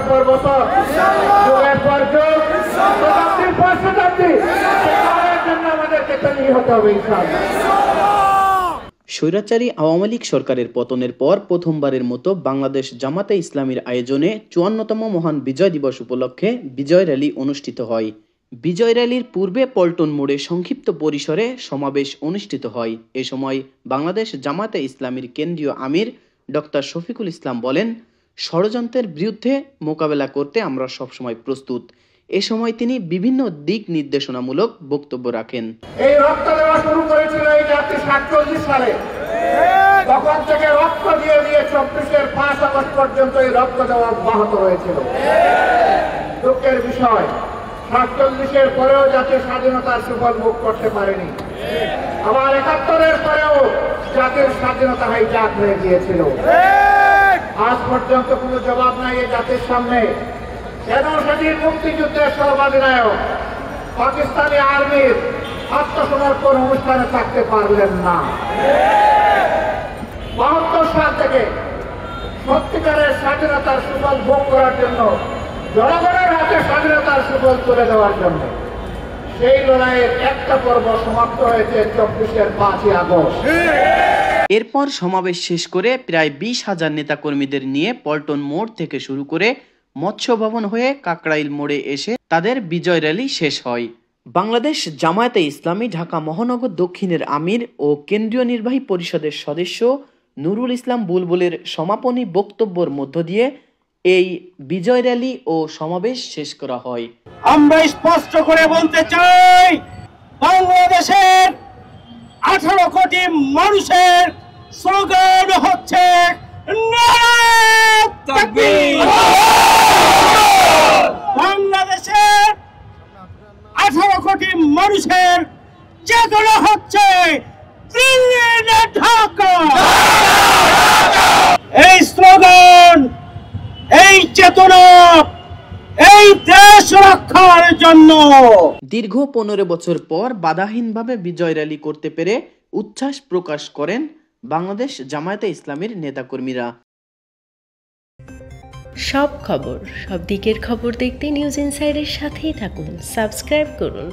পর বছর, যুগের পর যুগ, শতাব্দীর পর শতাব্দী জন্য আমাদেরকে তৈরি হতে হবে ইনশাআল্লাহ। স্বৈরাচারী আওয়ামী লীগ সরকারের পতনের পর প্রথমবারের মতো বাংলাদেশ জামাতে ইসলামীর আয়োজনে ৫৪তম মহান বিজয় দিবস উপলক্ষে বিজয় র্যালি অনুষ্ঠিত হয়। বিজয় র্যালির পূর্বে পল্টন মোড়ে সংক্ষিপ্ত পরিসরে সমাবেশ অনুষ্ঠিত হয়। এ সময় বাংলাদেশ জামাতে ইসলামীর কেন্দ্রীয় আমির ডক্টর শফিকুল ইসলাম বলেন, ষড়যন্ত্রের বিরুদ্ধে মোকাবেলা করতে আমরা সবসময় প্রস্তুত। এ সময় তিনি বিভিন্ন দিক নির্দেশনামূলক বক্তব্য রাখেন। এই রক্ত দেওয়া শুরু করেছিল এই জাতি ৪৭ সালে, তখন থেকে রক্ত দিয়ে ২৪-এর ৫ আগস্ট পর্যন্ত এই রক্ত দেওয়া অব্যাহত রয়েছিল। দুঃখের বিষয়, ৪৭-এর পরেও জাতির স্বাধীনতার সুফল ভোগ করতে পারেনি। আবার ৭১-এর পরেও জাতির স্বাধীনতা হাইজ্যাক হয়ে গিয়েছিল। আজ পর্যন্ত কোনো জবাব নাই এই জাতির সামনে। কেন সেদিন মুক্তিযুদ্ধের সর্বাধিনায়ক পাকিস্তানি আর্মির আত্মসমর্পণ অনুষ্ঠানে থাকতে পারলেন না? ৭২ সাল থেকে সত্যিকারের স্বাধীনতার সুফল ভোগ করার জন্য, জনগণের হাতে স্বাধীনতার সুফল তুলে দেওয়ার জন্য সেই লড়াইয়ের একটা পর্ব সমাপ্ত হয়েছে ২৪-এর ৫ই আগস্ট। এরপর সমাবেশ শেষ করে প্রায় ২০,০০০ নেতাকর্মীদের নিয়ে পল্টন মোড় থেকে শুরু করে মৎস্য ভবন হয়ে কাকরাইল মোড়ে এসে তাদের বিজয় র্যালি শেষ হয়। বাংলাদেশ জামায়াতে ইসলামী ঢাকা মহানগর দক্ষিণের আমির ও কেন্দ্রীয় নির্বাহী পরিষদের সদস্য নুরুল ইসলাম বুলবুলের সমাপনী বক্তব্যের মধ্য দিয়ে এই বিজয় র্যালি ও সমাবেশ শেষ করা হয়। আমরা স্পষ্ট করে বলতে চাই, বাংলাদেশের 18 কোটি মানুষের স্লোগান হচ্ছে নারায়ে তাকবীর। বাংলাদেশের 18 কোটি মানুষের চেতনা হচ্ছে দিল্লি না ঢাকা। এই স্লোগান, এই চেতনা, এই দেশ রক্ষার জন্য। দীর্ঘ 15 বছর পর বাধাহীনভাবে বিজয় র্যালি করতে পেরে উচ্ছ্বাস প্রকাশ করেন বাংলাদেশ জামায়াতে ইসলামীর নেতাকর্মীরা। সব খবর, সব দিকের খবর দেখতে নিউজ ইনসাইডের সাথেই থাকুন, সাবস্ক্রাইব করুন।